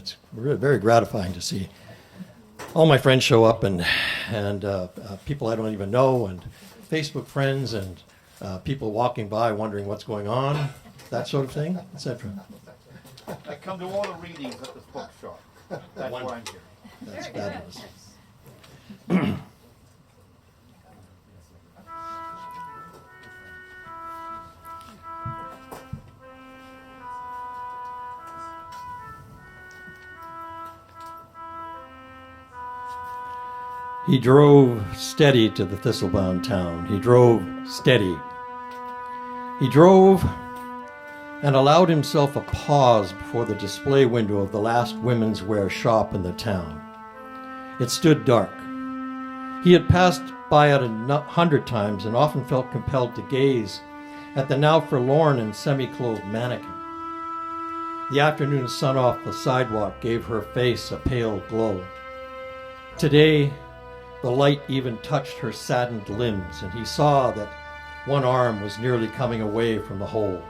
It's very gratifying to see all my friends show up and people I don't even know, and Facebook friends, and people walking by wondering what's going on, that sort of thing, etc. I come to all the readings at this bookshop. That's why I'm here. That's fabulous. He drove steady to the thistle-bound town. He drove steady. He drove and allowed himself a pause before the display window of the last women's wear shop in the town. It stood dark. He had passed by it 100 times and often felt compelled to gaze at the now forlorn and semi-clothed mannequin. The afternoon sun off the sidewalk gave her face a pale glow. Today, the light even touched her saddened limbs, and he saw that one arm was nearly coming away from the hole.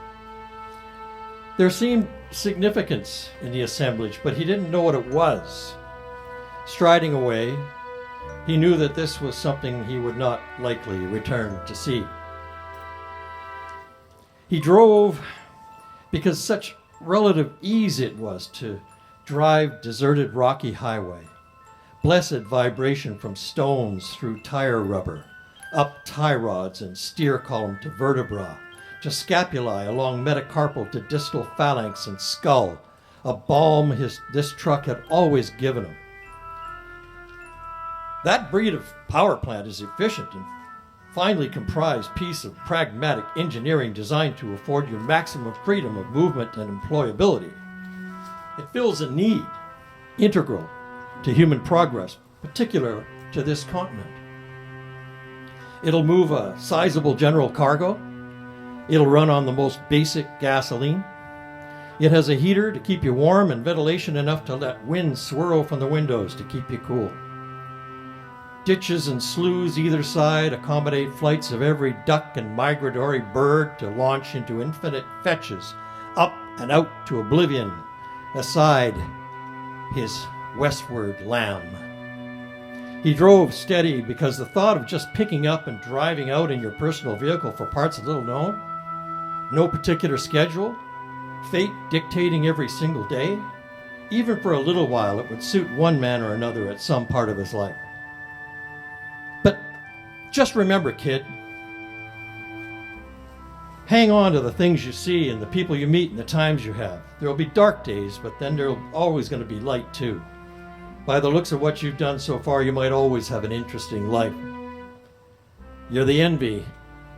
There seemed significance in the assemblage, but he didn't know what it was. Striding away, he knew that this was something he would not likely return to see. He drove because such relative ease it was to drive deserted rocky highway. Blessed vibration from stones through tire rubber, up tie rods and steer column to vertebra, to scapulae along metacarpal to distal phalanx and skull, a balm this truck had always given him. That breed of power plant is efficient and finely comprised piece of pragmatic engineering designed to afford you maximum freedom of movement and employability. It fills a need, integral to human progress, particular to this continent. It'll move a sizable general cargo. It'll run on the most basic gasoline. It has a heater to keep you warm and ventilation enough to let wind swirl from the windows to keep you cool. Ditches and sloughs either side accommodate flights of every duck and migratory bird to launch into infinite fetches, up and out to oblivion, aside his westward lamb. He drove steady because the thought of just picking up and driving out in your personal vehicle for parts little known, no particular schedule, fate dictating every single day, even for a little while it would suit one man or another at some part of his life. But just remember, kid, hang on to the things you see and the people you meet and the times you have. There will be dark days, but then there's always going to be light too. By the looks of what you've done so far, you might always have an interesting life. You're the envy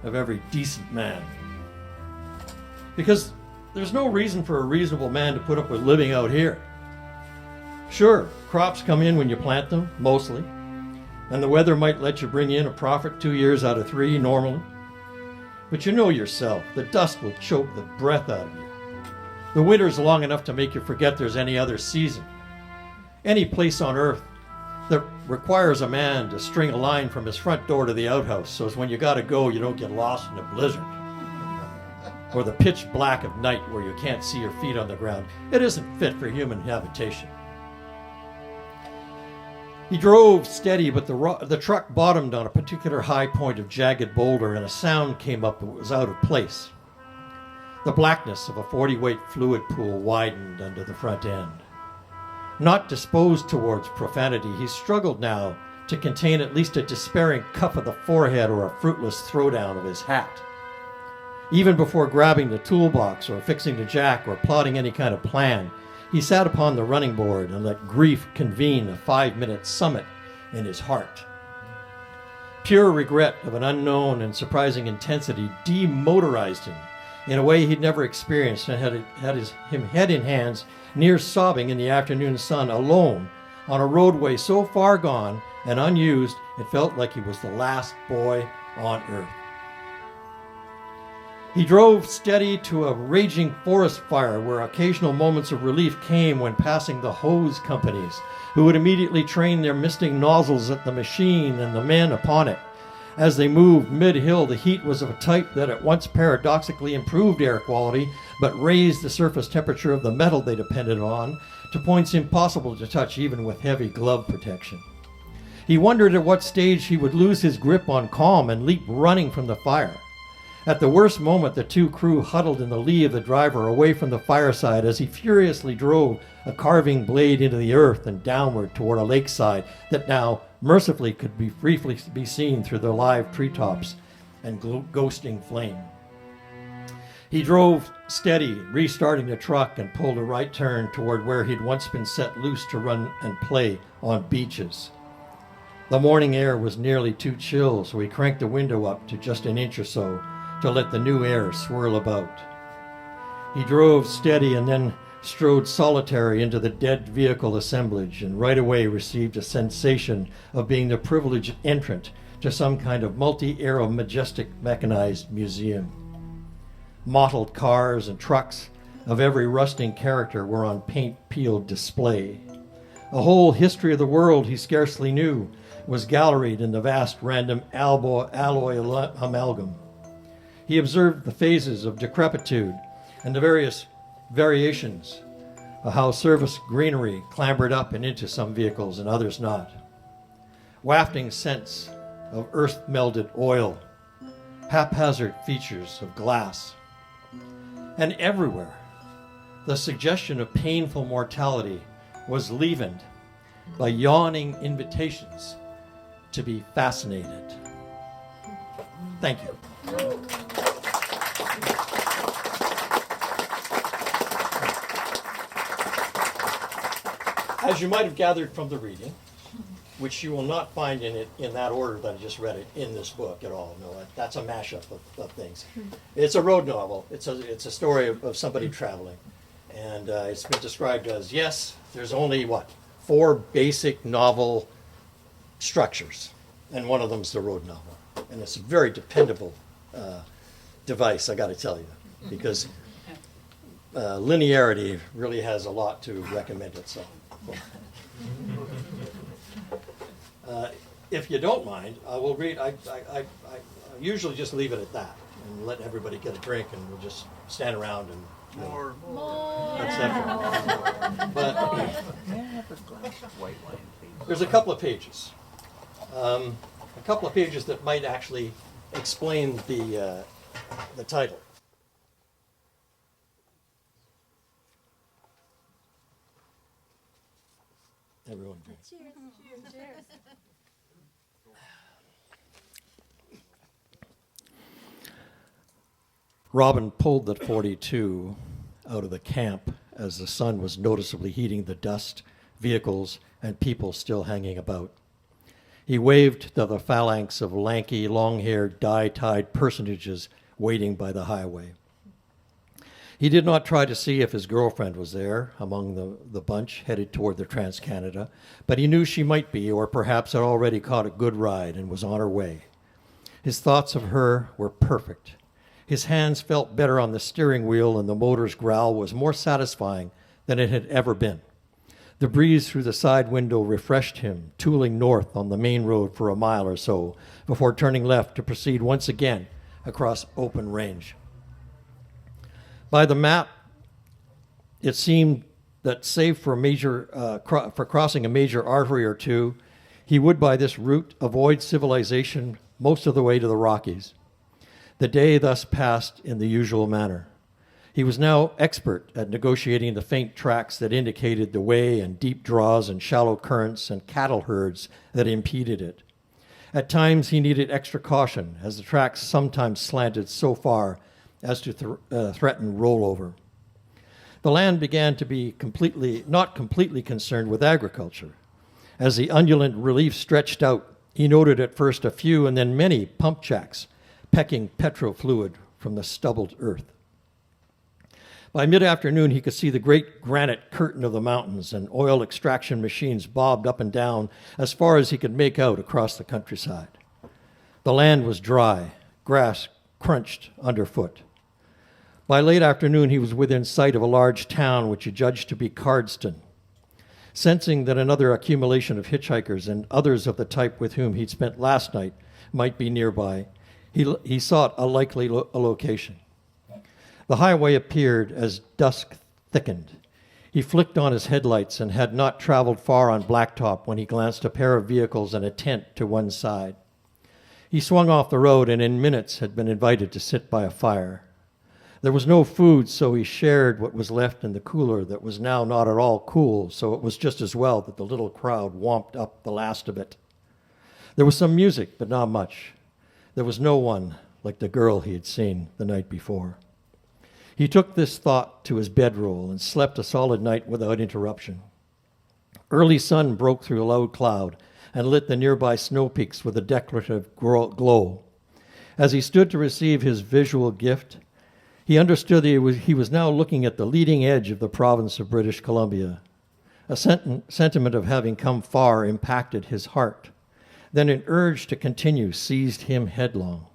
of every decent man. Because there's no reason for a reasonable man to put up with living out here. Sure, crops come in when you plant them, mostly, and the weather might let you bring in a profit 2 years out of 3 normally. But you know yourself, the dust will choke the breath out of you. The winter's long enough to make you forget there's any other season. Any place on earth that requires a man to string a line from his front door to the outhouse so as when you gotta go you don't get lost in a blizzard. Or the pitch black of night where you can't see your feet on the ground. It isn't fit for human habitation. He drove steady, but the truck bottomed on a particular high point of jagged boulder and a sound came up that was out of place. The blackness of a 40-weight fluid pool widened under the front end. Not disposed towards profanity, he struggled now to contain at least a despairing cuff of the forehead or a fruitless throwdown of his hat. Even before grabbing the toolbox or fixing the jack or plotting any kind of plan, he sat upon the running board and let grief convene a 5-minute summit in his heart. Pure regret of an unknown and surprising intensity demotorized him in a way he'd never experienced and had him head in hands, near sobbing in the afternoon sun, alone on a roadway so far gone and unused it felt like he was the last boy on earth. He drove steady to a raging forest fire where occasional moments of relief came when passing the hose companies, who would immediately train their misting nozzles at the machine and the men upon it, As they moved mid-hill, the heat was of a type that at once paradoxically improved air quality, but raised the surface temperature of the metal they depended on to points impossible to touch even with heavy glove protection. He wondered at what stage he would lose his grip on calm and leap running from the fire. At the worst moment, the two crew huddled in the lee of the driver away from the fireside as he furiously drove a carving blade into the earth and downward toward a lakeside that now mercifully could be briefly be seen through the live treetops and ghosting flame. He drove steady, restarting the truck, and pulled a right turn toward where he'd once been set loose to run and play on beaches. The morning air was nearly too chill, so he cranked the window up to just an inch or so to let the new air swirl about. He drove steady and then strode solitary into the dead vehicle assemblage, and right away received a sensation of being the privileged entrant to some kind of multi-era majestic mechanized museum. Mottled cars and trucks of every rusting character were on paint-peeled display. A whole history of the world he scarcely knew was galleried in the vast random alloy amalgam. He observed the phases of decrepitude and the various variations of how surface greenery clambered up and into some vehicles and others not. Wafting scents of earth-melded oil, haphazard features of glass, and everywhere the suggestion of painful mortality was leavened by yawning invitations to be fascinated. Thank you. As you might have gathered from the reading, which you will not find in that order that I just read it in this book at all. No, that's a mashup of things. It's a road novel. It's a story of somebody traveling. And it's been described as, yes, there's only, 4 basic novel structures. And one of them's the road novel. And it's a very dependable device, I got to tell you, because linearity really has a lot to recommend itself. If you don't mind, I will read. I usually just leave it at that and let everybody get a drink, and we'll just stand around and more, etc. But there's a couple of pages, that might actually explain the title. Everyone drink. Cheers. Cheers. Robin pulled the .42 out of the camp as the sun was noticeably heating the dust, vehicles, and people still hanging about. He waved to the phalanx of lanky, long-haired, dye-tied personages waiting by the highway. He did not try to see if his girlfriend was there among the bunch headed toward the Trans-Canada, but he knew she might be, or perhaps had already caught a good ride and was on her way. His thoughts of her were perfect. His hands felt better on the steering wheel, and the motor's growl was more satisfying than it had ever been. The breeze through the side window refreshed him, tooling north on the main road for a mile or so, before turning left to proceed once again across open range. By the map, it seemed that save for for crossing a major artery or two, he would by this route avoid civilization most of the way to the Rockies. The day thus passed in the usual manner. He was now expert at negotiating the faint tracks that indicated the way, and deep draws and shallow currents and cattle herds that impeded it. At times he needed extra caution, as the tracks sometimes slanted so far as to threaten rollover. The land began to be not completely concerned with agriculture. As the undulant relief stretched out, he noted at first a few and then many pump jacks pecking petrofluid from the stubbled earth. By mid-afternoon, he could see the great granite curtain of the mountains, and oil extraction machines bobbed up and down as far as he could make out across the countryside. The land was dry, grass crunched underfoot. By late afternoon, he was within sight of a large town which he judged to be Cardston. Sensing that another accumulation of hitchhikers and others of the type with whom he'd spent last night might be nearby, he sought a likely location. The highway appeared as dusk thickened. He flicked on his headlights and had not traveled far on blacktop when he glanced a pair of vehicles and a tent to one side. He swung off the road and in minutes had been invited to sit by a fire. There was no food, so he shared what was left in the cooler that was now not at all cool, so it was just as well that the little crowd womped up the last of it. There was some music, but not much. There was no one like the girl he had seen the night before. He took this thought to his bedroll and slept a solid night without interruption. Early sun broke through a low cloud and lit the nearby snow peaks with a decorative glow. As he stood to receive his visual gift, he understood he was now looking at the leading edge of the province of British Columbia. A sentiment of having come far impacted his heart. Then an urge to continue seized him headlong.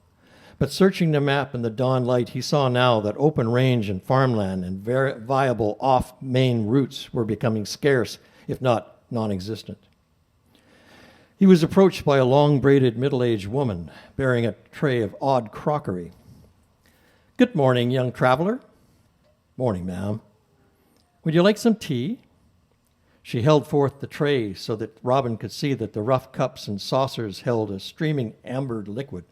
But searching the map in the dawn light, he saw now that open range and farmland and viable off-main routes were becoming scarce, if not non-existent. He was approached by a long-braided middle-aged woman bearing a tray of odd crockery. "Good morning, young traveler." "Morning, ma'am." "Would you like some tea?" She held forth the tray so that Robin could see that the rough cups and saucers held a streaming ambered liquid.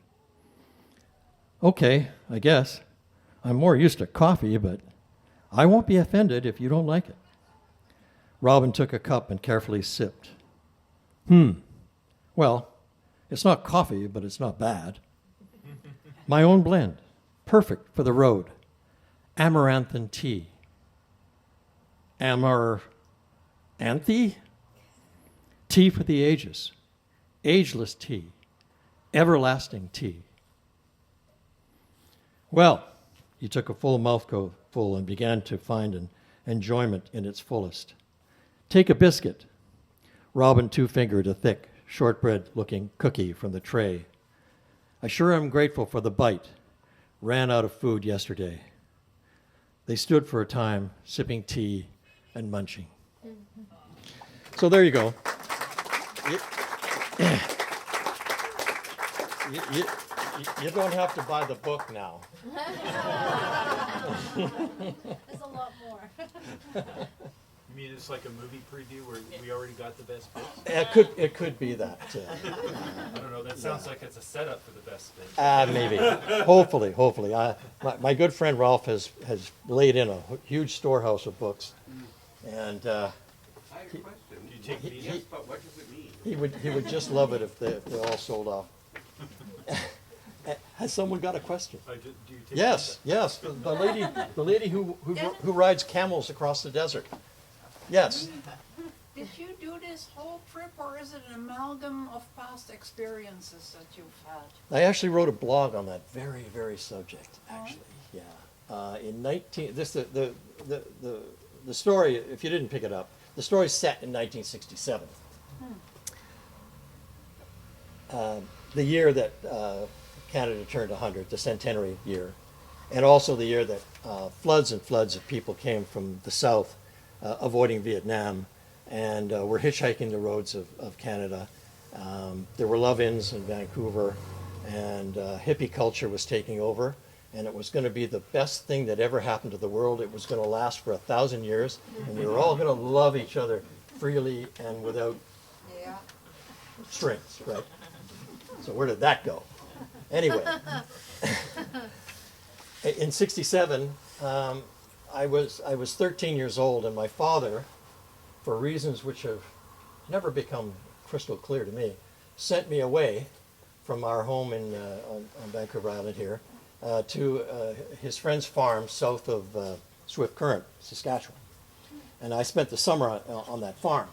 "Okay, I guess. I'm more used to coffee, but I won't be offended if you don't like it." Robin took a cup and carefully sipped. Well, it's not coffee, but it's not bad. My own blend. Perfect for the road. Amaranthine tea." Amaranthine? Tea for the ages. Ageless tea. Everlasting tea. Well, he took a full mouthful and began to find an enjoyment in its fullest. "Take a biscuit." Robin two-fingered a thick, shortbread-looking cookie from the tray. "I sure am grateful for the bite. Ran out of food yesterday." They stood for a time, sipping tea and munching. So there you go. You don't have to buy the book now. There's a lot more. You mean it's like a movie preview where we already got the best bits? It could be that. I don't know. That sounds like it's a setup for the best bits. Maybe. Hopefully. My good friend Ralph has laid in a huge storehouse of books, and I have a question. Do you take these? Yes, but what does it mean? he would just love it if they all sold off. Has someone got a question? Do you take Yes. The lady who rides camels across the desert. Yes. Did you do this whole trip, or is it an amalgam of past experiences that you've had? I actually wrote a blog on that very, very subject. Actually, yeah. The story. If you didn't pick it up, the story's set in 1967. The year that Canada turned 100, the centenary year, and also the year that floods and floods of people came from the south, avoiding Vietnam, and were hitchhiking the roads of Canada. There were love-ins in Vancouver, and hippie culture was taking over, and it was going to be the best thing that ever happened to the world. It was going to last for 1,000 years, and we were all going to love each other freely and without strings, right? So where did that go? Anyway, in '67, I was 13 years old, and my father, for reasons which have never become crystal clear to me, sent me away from our home on Vancouver Island here to his friend's farm south of Swift Current, Saskatchewan. And I spent the summer on that farm.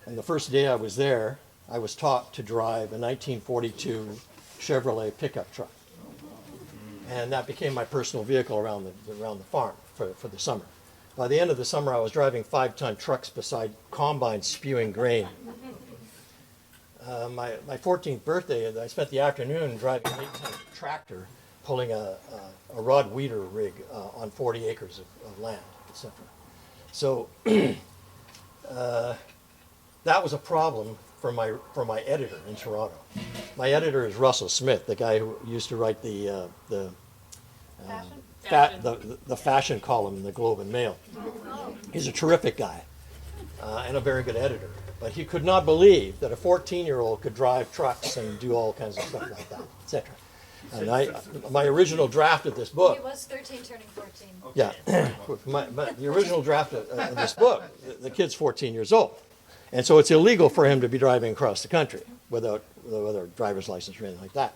And the first day I was there, I was taught to drive a 1942 Chevrolet pickup truck. And that became my personal vehicle around the farm for the summer. By the end of the summer, I was driving 5-ton trucks beside combines spewing grain. My 14th birthday, I spent the afternoon driving an 8-ton tractor, pulling a rod weeder rig on 40 acres of land, etc. So that was a problem for my editor in Toronto. My editor is Russell Smith, the guy who used to write the fashion column in the Globe and Mail. He's a terrific guy and a very good editor. But he could not believe that a 14-year-old could drive trucks and do all kinds of stuff like that, etc. And my original draft of this book. He was 13, turning 14. Yeah, but the original draft of this book, the kid's 14 years old. And so it's illegal for him to be driving across the country without a driver's license or anything like that.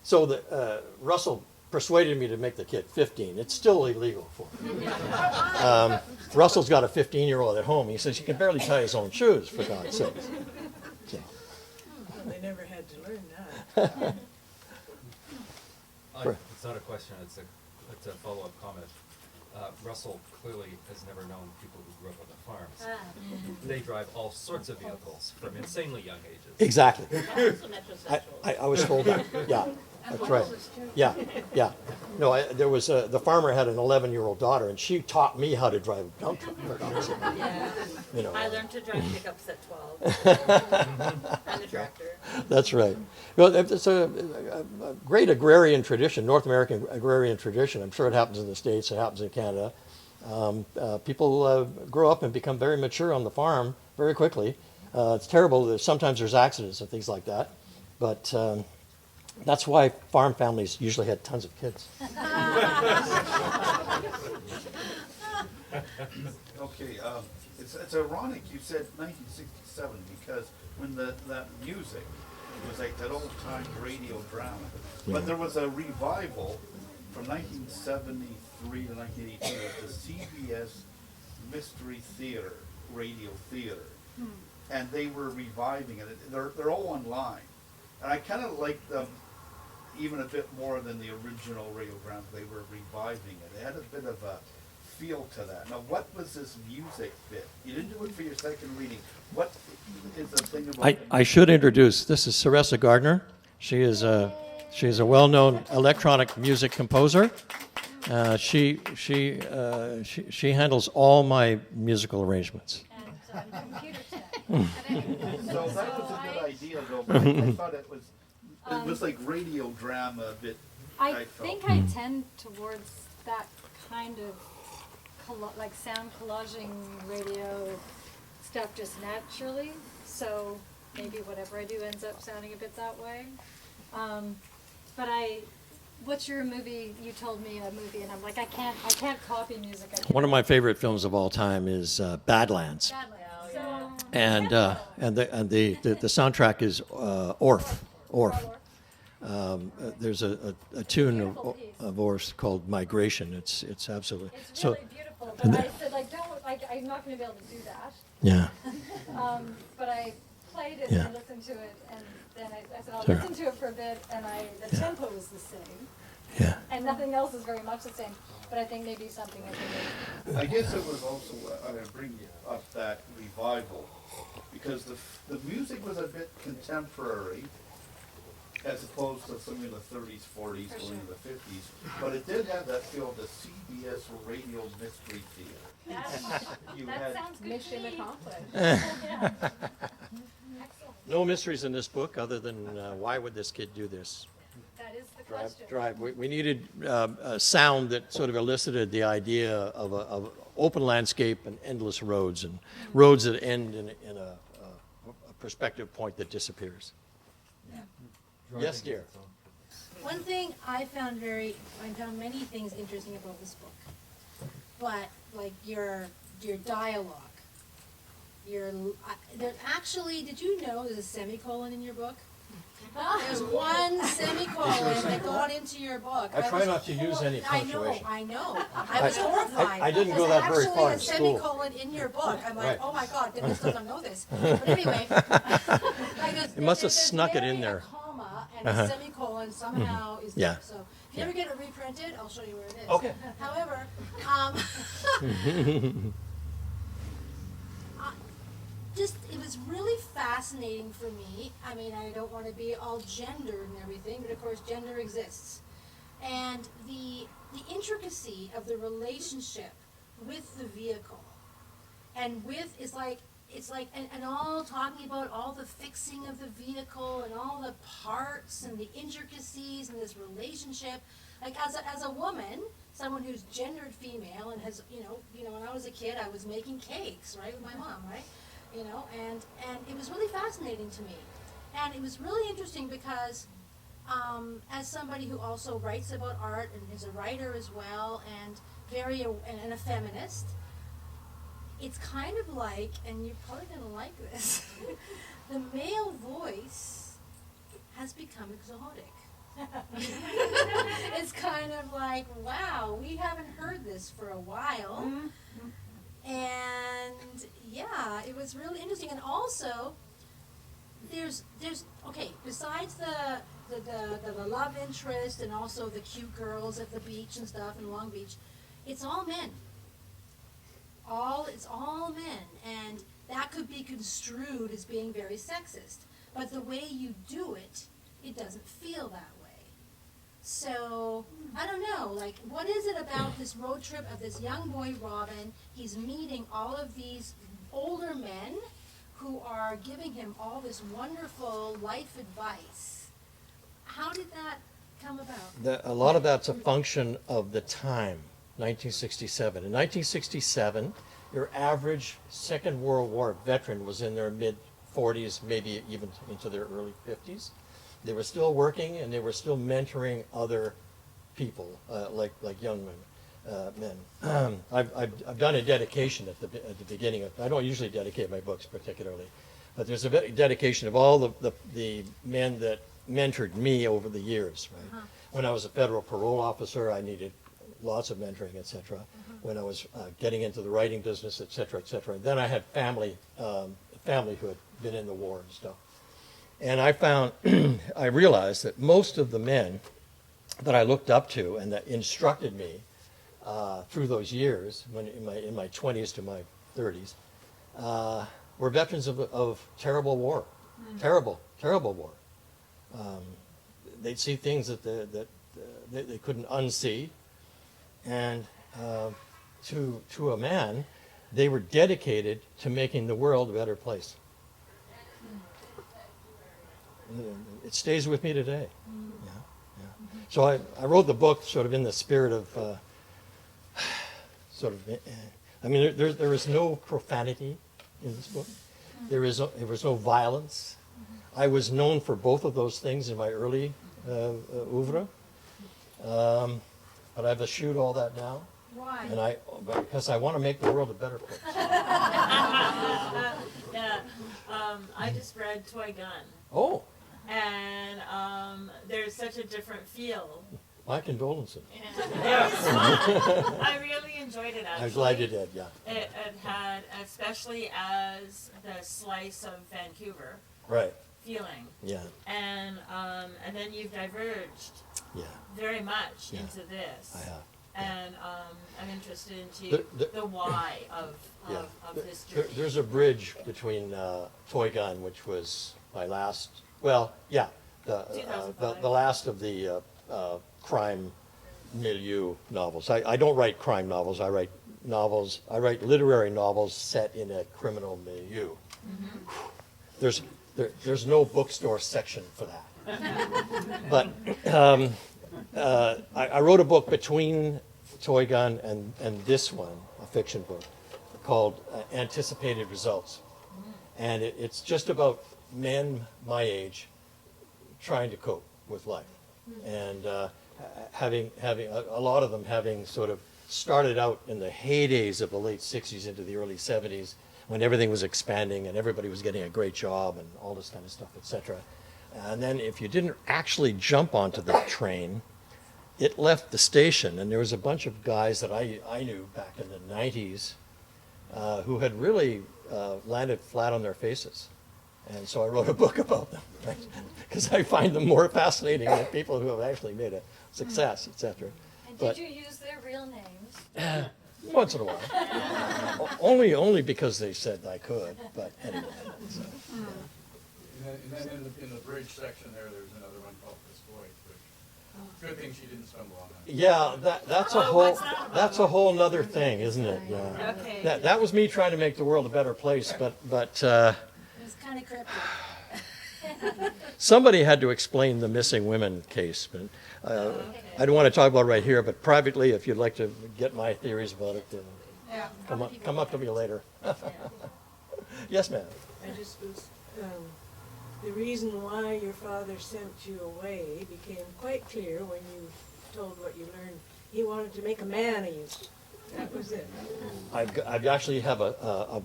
So Russell persuaded me to make the kid 15. It's still illegal for him. Russell's got a 15-year-old at home. He says he can barely tie his own shoes, for God's sake. So. Well, they never had to learn that. It's not a question, it's a follow-up comment. Russell clearly has never known people who grew up on the farms. They drive all sorts of vehicles from insanely young ages. Exactly. I was told that. Yeah, that's right. Yeah, yeah. No, there was the farmer had an 11-year-old daughter, and she taught me how to drive a dump truck. Yeah. You know. I learned to drive pickups at 12. And a tractor. That's right. Well, it's a great agrarian tradition, North American agrarian tradition. I'm sure it happens in the States, it happens in Canada. People grow up and become very mature on the farm very quickly. It's terrible. Sometimes there's accidents and things like that. But that's why farm families usually had tons of kids. Okay, it's ironic you said 1967 because when that music was like that old time radio drama, but there was a revival from 1973 to 1982 of the CBS Mystery Theater, radio theater, and they were reviving it. They're all online, and I kind of like them even a bit more than the original radio drama. They were reviving it. It had a bit of a feel to that. Now, what was this music bit? You didn't do it for your second reading. What is the thing about I should introduce, this is Saressa Gardner. She is a well-known electronic music composer. She handles all my musical arrangements. And computer tech. So that was a good idea, though. But I thought it was like radio drama bit. I felt. think I tend towards that kind of like sound collaging radio stuff just naturally. So maybe whatever I do ends up sounding a bit that way. But what's your movie? You told me a movie, and I'm like, I can't copy music. I can't. One of my favorite films of all time is Badlands, and the soundtrack is Orff. There's a tune of Orff's called Migration. It's absolutely It's really beautiful. But I said, I'm not going to be able to do that. Yeah. But I played it Yeah. and listened to it, and then I said, I'll Sure. listen to it for a bit, and the tempo is the same, Yeah. and nothing else is very much the same. But I think maybe something I can I guess it was also, I bring up that revival, because the music was a bit contemporary, as opposed to something in the 30s, 40s, going into the 50s, but it did have that feel of the CBS Radio Mystery Theater. You that had, sounds good Mission to me. accomplished. Yeah. No mysteries in this book other than why would this kid do this? That is the question. Drive. We needed a sound that sort of elicited the idea of open landscape and endless roads, and roads that end in a perspective point that disappears. Yes, dear. One thing I found many things interesting about this book, but like your dialogue, there actually, did you know there's a semicolon in your book? There's one semicolon that got into your book. I try was not to use any punctuation. I know. I was horrified. I didn't go that very far in There's school. actually a semicolon in your book. I'm like, Right. oh my God, Dennis doesn't know this. But anyway. It must have snuck it in there. A comma and a semicolon somehow is Yeah. there. So if you ever get it reprinted, I'll show you where it is. Okay. However, it was really fascinating for me. I mean, I don't want to be all gender and everything, but of course gender exists. And the intricacy of the relationship with the vehicle and with is like it's like, and all talking about all the fixing of the vehicle and all the parts and the intricacies and this relationship. Like as a woman, someone who's gendered female and has, when I was a kid, I was making cakes, right, with my mom, right? And it was really fascinating to me. And it was really interesting because as somebody who also writes about art and is a writer as well and and a feminist, it's kind of like, and you're probably going to like this, the male voice has become exotic. It's kind of like, wow, we haven't heard this for a while. And yeah, it was really interesting. And also, there's okay, besides the love interest and also the cute girls at the beach and stuff in Long Beach, it's all men. It's all men, and that could be construed as being very sexist. But the way you do it, it doesn't feel that way. So, I don't know, like, what is it about this road trip of this young boy, Robin? He's meeting all of these older men who are giving him all this wonderful life advice. How did that come about? A lot of that's a function of the time, 1967. In 1967, your average Second World War veteran was in their mid-40s, maybe even into their early 50s. They were still working and they were still mentoring other people, like young men. I've done a dedication at the beginning of. I don't usually dedicate my books particularly, but there's a dedication of all the men that mentored me over the years. Right, when I was a federal parole officer, I needed lots of mentoring, etc. When I was getting into the writing business, etc., etc. And then I had family who had been in the war and stuff. And I realized that most of the men that I looked up to and that instructed me through those years, in my 20s to my 30s, were veterans of terrible war, terrible war. They'd see things that they couldn't unsee, and to a man, they were dedicated to making the world a better place. It stays with me today. Yeah. So I wrote the book sort of in the spirit of I mean, there is no profanity in this book. There was no violence. I was known for both of those things in my early oeuvre, but I've eschewed all that now. Why? Because I want to make the world a better place. Yeah, I just read Toy Gun. Oh, And there's such a different feel. my condolences. And it was fun. I really enjoyed it, actually. I'm glad you did, yeah. It had, especially as the slice of Vancouver Right, feeling. yeah, And then you've diverged yeah, very much Yeah. into this. I have. And I'm interested into the why of this journey. There's a bridge between Toy Gun, which was my last, well, yeah, the 2005. last of the crime milieu novels. I don't write crime novels. I write literary novels set in a criminal milieu. There's no bookstore section for that. But I wrote a book between Toy Gun and this one, a fiction book, called Anticipated Results. And it's just about men my age trying to cope with life. And having a lot of them having sort of started out in the heydays of the late 60s into the early 70s, when everything was expanding and everybody was getting a great job and all this kind of stuff, etc. And then if you didn't actually jump onto the train, it left the station, and there was a bunch of guys that I knew back in the 90s who had really landed flat on their faces. And so I wrote a book about them, right? Because I find them more fascinating than people who have actually made a success, etc. And did you use their real names? Once in a while. Only because they said I could, but anyway. So, And then in the bridge section there's another one called Destroyed, which Good thing she didn't stumble on that. Yeah, that's a whole nother thing, isn't it? Yeah. Okay. That was me trying to make the world a better place, but It was kind of cryptic. somebody had to explain the missing women case. But I don't want to talk about it right here, but privately, if you'd like to get my theories about it, Yeah. come up to me later. Yes, ma'am. I just was, the reason why your father sent you away became quite clear when you told what you learned. He wanted to make a man of you. That was it. I actually have a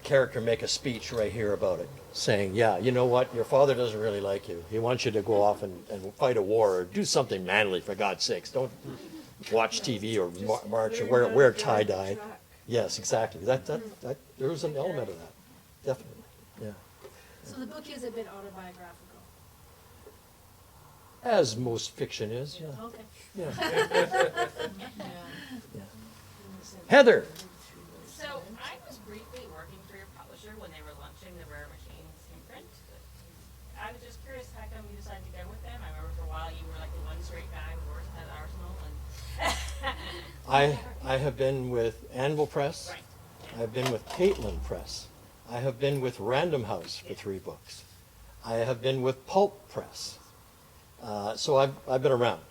character make a speech right here about it, saying, yeah, you know what, your father doesn't really like you. He wants you to go off and fight a war or do something manly, for God's sakes. Don't watch TV or march or Learn how wear to drive tie-dye. the truck. Yes, exactly. That there was an element of that, definitely. Yeah, So the book is a bit autobiographical. as most fiction is. Yeah. Okay. Yeah. Yeah. Heather. So I was briefly working for your publisher when they were launching the Rare Machines imprint. I was just curious how come you decided to go with them. I remember for a while you were like the one straight guy who worked at Arsenal and I have been with Anvil Press. right. I've been with Caitlin Press. I have been with Random House for 3 books. I have been with Pulp Press. So I've been around.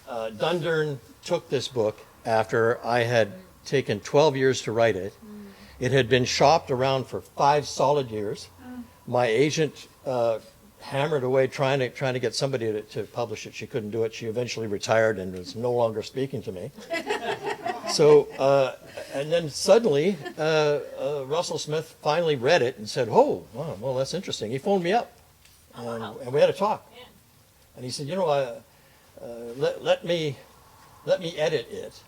Dundurn took this book after I had taken 12 years to write it. It had been shopped around for 5 solid years. My agent hammered away trying to get somebody to publish it. She couldn't do it. She eventually retired and was no longer speaking to me. So, and then suddenly, Russell Smith finally read it and said, "Oh, wow, well, that's interesting." He phoned me up, and we had a talk. Yeah. And he said, "You know, let me edit it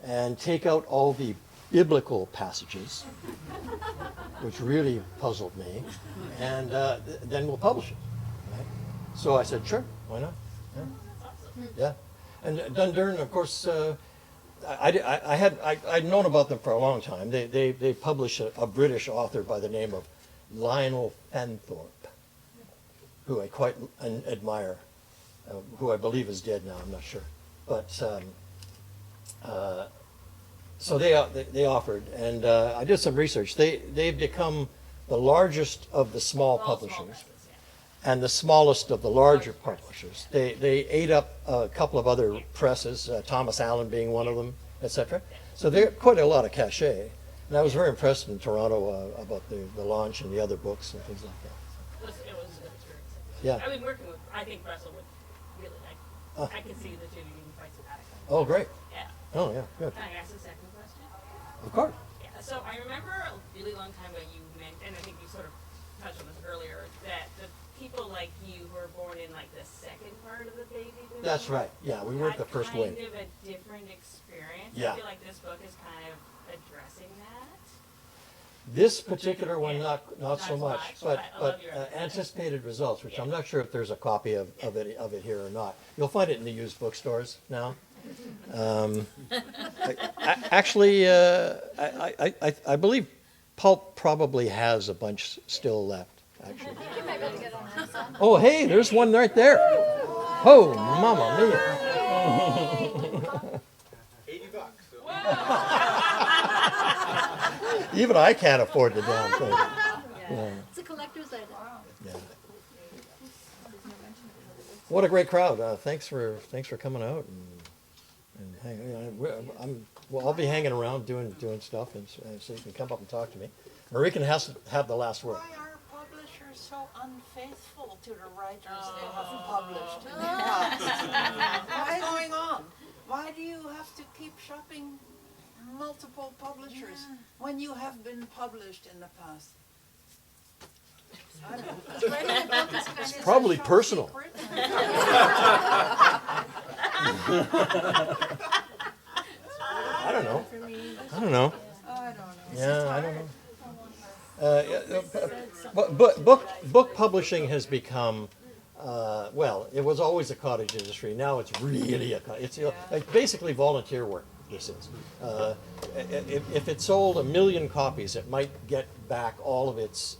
and take out all the biblical passages, which really puzzled me, and then we'll publish it." Right? So I said, "Sure, why not?" Yeah. And Dundurn, of course, I'd known about them for a long time. They publish a British author by the name of Lionel Fanthorpe, who I quite admire, who I believe is dead now. I'm not sure, but so they offered, and I did some research. They've become the largest of the small publishers. And the smallest of the larger publishers. They ate up a couple of other presses, Thomas Allen being one of them, etc. So they got quite a lot of cachet. And I was very impressed in Toronto about the launch and the other books and things like that. It was a good experience. Yeah. I mean, working with, I think Russell would really like, I can see the two of you being quite simpatico. Oh, great. Yeah. Oh, yeah, good. Can I ask a second question? Of course. Yeah, so I remember a really long time ago you meant, and I think you sort of touched on this earlier, that the people like you who were born in like the second part of the baby boom. That's right. Yeah, we weren't the first wave. Kind of a different experience. Yeah. I feel like this book is kind of addressing that. This particular one, not so so much, much, but I love your anticipated results, which I'm not sure if there's a copy of it here or not. You'll find it in the used bookstores now. Actually, I believe Pulp probably has a bunch still left. Actually. You might be able to get on Amazon. Oh, hey, there's one right there. Oh, mamma mia. $80. Even I can't afford the damn thing. Yeah. It's a collector's item. Yeah. What a great crowd! Thanks for coming out and hang. I'll be hanging around doing stuff, and so you can come up and talk to me. Marika has to have the last word. Why are publishers so unfaithful to the writers they have published in the past? What's going on? Why do you have to keep shopping multiple publishers when you have been published in the past? I don't know. It's probably personal. I don't know. I don't know. Yeah, I don't know. But book publishing has become, well, it was always a cottage industry. Now it's really it's like basically volunteer work. This is. If it sold 1 million copies, it might get back all of its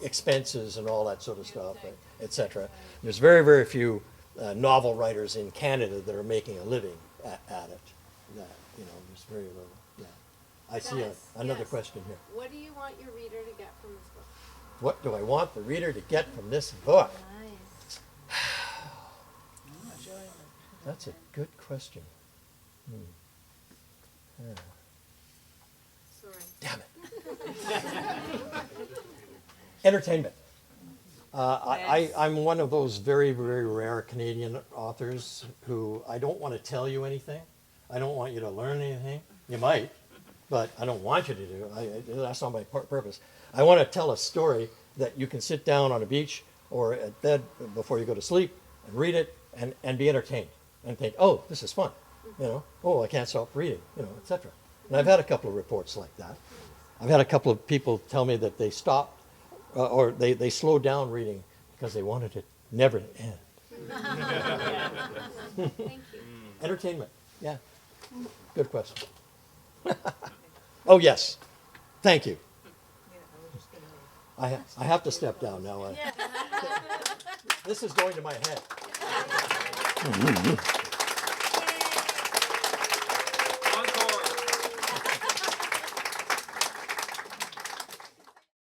expenses and all that sort of stuff, etc. There's very, very few novel writers in Canada that are making a living at it. That, there's very little. Yeah. I see another question here. What do you want your reader to get from this book? What do I want the reader to get from this book? Nice. That's a good question. Yeah. Sorry. Damn it. Entertainment. I'm one of those very, very rare Canadian authors who I don't want to tell you anything. I don't want you to learn anything. You might, but I don't want you to do. That's not my purpose. I want to tell a story that you can sit down on a beach or at bed before you go to sleep and read it and be entertained and think, oh, this is fun. Oh, I can't stop reading, etc. And I've had a couple of reports like that. I've had a couple of people tell me that they stopped or they slowed down reading because they wanted it never to end. Thank you. Entertainment, yeah. Good question. Oh, yes. Thank you. I have to step down now. This is going to my head.